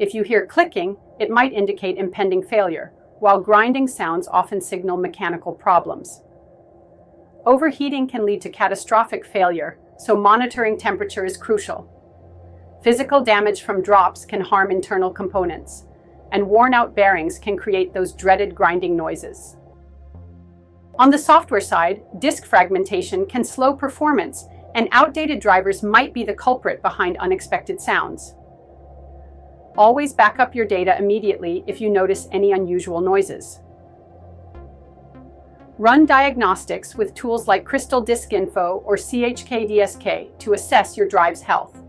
If you hear clicking, it might indicate impending failure, while grinding sounds often signal mechanical problems. Overheating can lead to catastrophic failure, so monitoring temperature is crucial. Physical damage from drops can harm internal components, and worn-out bearings can create those dreaded grinding noises. On the software side, disk fragmentation can slow performance, and outdated drivers might be the culprit behind unexpected sounds. Always back up your data immediately if you notice any unusual noises. Run diagnostics with tools like Crystal Disk Info or CHKDSK to assess your drive's health.